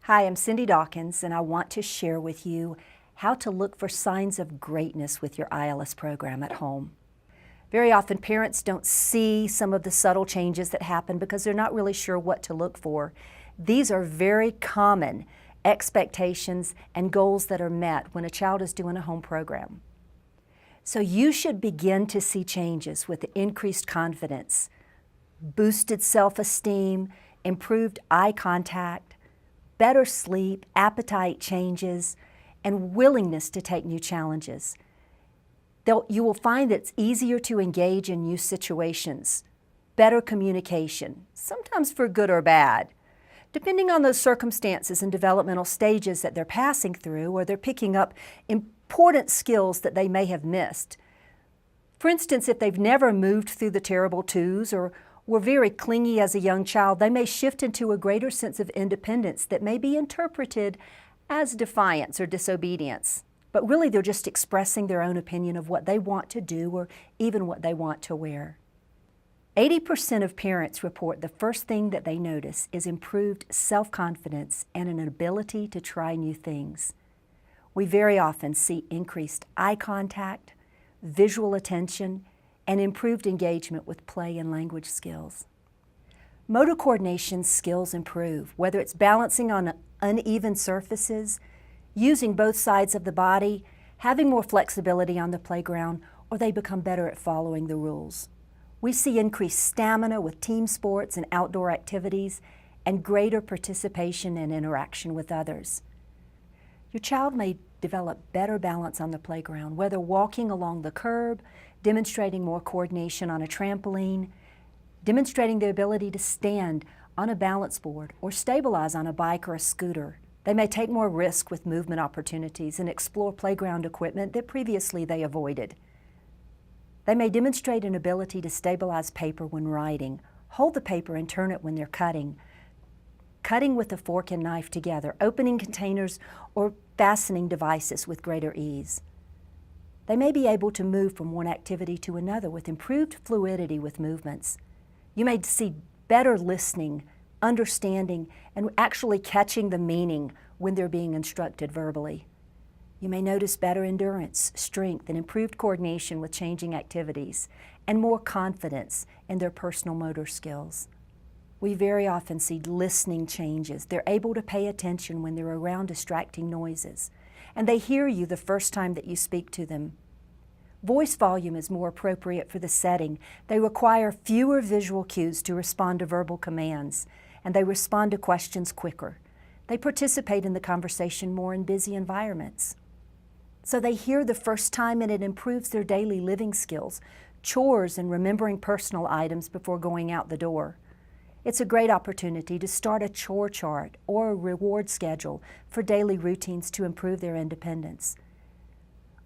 Hi, I'm Cindy Dawkins, and I want to share with you how to look for signs of greatness with your iLs program at home. Very often parents don't see some of the subtle changes that happen because they're not really sure what to look for. These are very common expectations and goals that are met when a child is doing a home program. So you should begin to see changes with increased confidence, boosted self-esteem, improved eye contact, better sleep, appetite changes, and willingness to take new challenges. You will find that it's easier to engage in new situations, better communication, sometimes for good or bad, depending on those circumstances and developmental stages that they're passing through, or they're picking up important skills that they may have missed. For instance, if they've never moved through the terrible twos or were very clingy as a young child, they may shift into a greater sense of independence that may be interpreted as defiance or disobedience. But really they're just expressing their own opinion of what they want to do or even what they want to wear. 80% of parents report the first thing that they notice is improved self-confidence and an ability to try new things. We very often see increased eye contact, visual attention, and improved engagement with play and language skills. Motor coordination skills improve, whether it's balancing on uneven surfaces, using both sides of the body, having more flexibility on the playground, or they become better at following the rules. We see increased stamina with team sports and outdoor activities, and greater participation and interaction with others. Your child may develop better balance on the playground, whether walking along the curb, demonstrating more coordination on a trampoline, demonstrating the ability to stand on a balance board or stabilize on a bike or a scooter. They may take more risk with movement opportunities and explore playground equipment that previously they avoided. They may demonstrate an ability to stabilize paper when writing, hold the paper and turn it when they're cutting with a fork and knife together, opening containers or fastening devices with greater ease. They may be able to move from one activity to another with improved fluidity with movements. You may see better listening, understanding, and actually catching the meaning when they're being instructed verbally. You may notice better endurance, strength, and improved coordination with changing activities, and more confidence in their personal motor skills. We very often see listening changes. They're able to pay attention when they're around distracting noises, and they hear you the first time that you speak to them. Voice volume is more appropriate for the setting. They require fewer visual cues to respond to verbal commands, and they respond to questions quicker. They participate in the conversation more in busy environments. So they hear the first time, and it improves their daily living skills, chores, and remembering personal items before going out the door. It's a great opportunity to start a chore chart or a reward schedule for daily routines to improve their independence.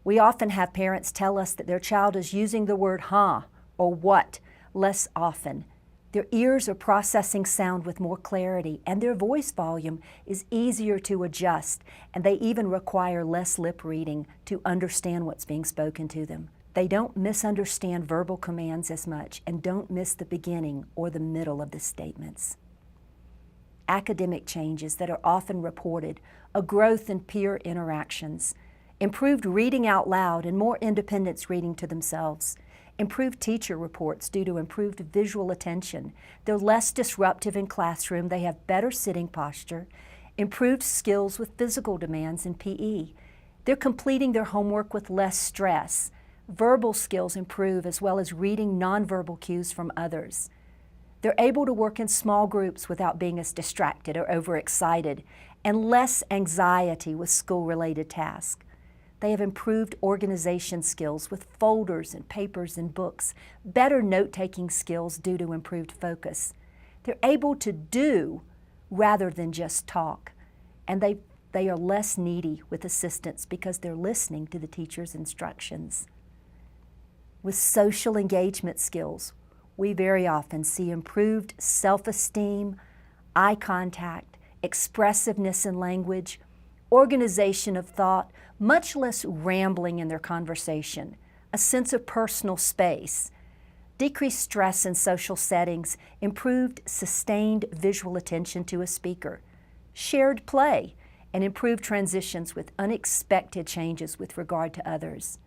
We often have parents tell us that their child is using the word huh or what less often. Their ears are processing sound with more clarity, and their voice volume is easier to adjust, and they even require less lip reading to understand what's being spoken to them. They don't misunderstand verbal commands as much and don't miss the beginning or the middle of the statements. Academic changes that are often reported, a growth in peer interactions, improved reading out loud and more independence reading to themselves, improved teacher reports due to improved visual attention. They're less disruptive in classroom, they have better sitting posture, improved skills with physical demands in PE. They're completing their homework with less stress. Verbal skills improve as well as reading nonverbal cues from others. They're able to work in small groups without being as distracted or overexcited, and less anxiety with school-related tasks. They have improved organization skills with folders and papers and books, better note-taking skills due to improved focus. They're able to do rather than just talk, and they are less needy with assistance because they're listening to the teacher's instructions. With social engagement skills, we very often see improved self-esteem, eye contact, expressiveness in language, organization of thought, much less rambling in their conversation, a sense of personal space, decreased stress in social settings, improved sustained visual attention to a speaker, shared play, and improved transitions with unexpected changes with regard to others.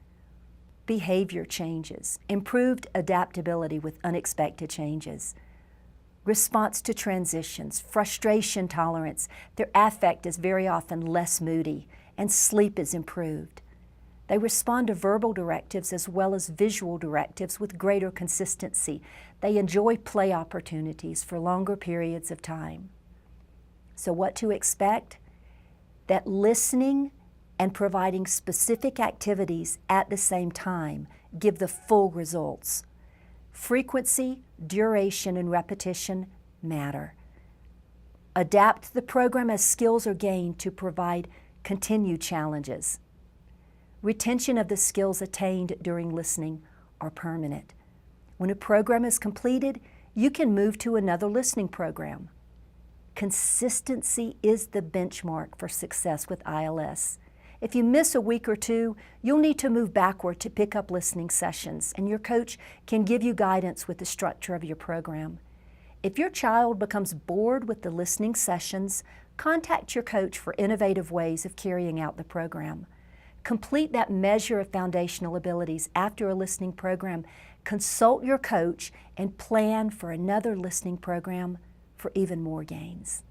Behavior changes, improved adaptability with unexpected changes. Response to transitions, frustration tolerance. Their affect is very often less moody, and sleep is improved. They respond to verbal directives as well as visual directives with greater consistency. They enjoy play opportunities for longer periods of time. So what to expect? That listening and providing specific activities at the same time give the full results. Frequency, duration, and repetition matter. Adapt the program as skills are gained to provide continued challenges. Retention of the skills attained during listening are permanent. When a program is completed, you can move to another listening program. Consistency is the benchmark for success with iLs. If you miss a week or two, you'll need to move backward to pick up listening sessions, and your coach can give you guidance with the structure of your program. If your child becomes bored with the listening sessions, contact your coach for innovative ways of carrying out the program. Complete that measure of foundational abilities after a listening program. Consult your coach and plan for another listening program for even more gains.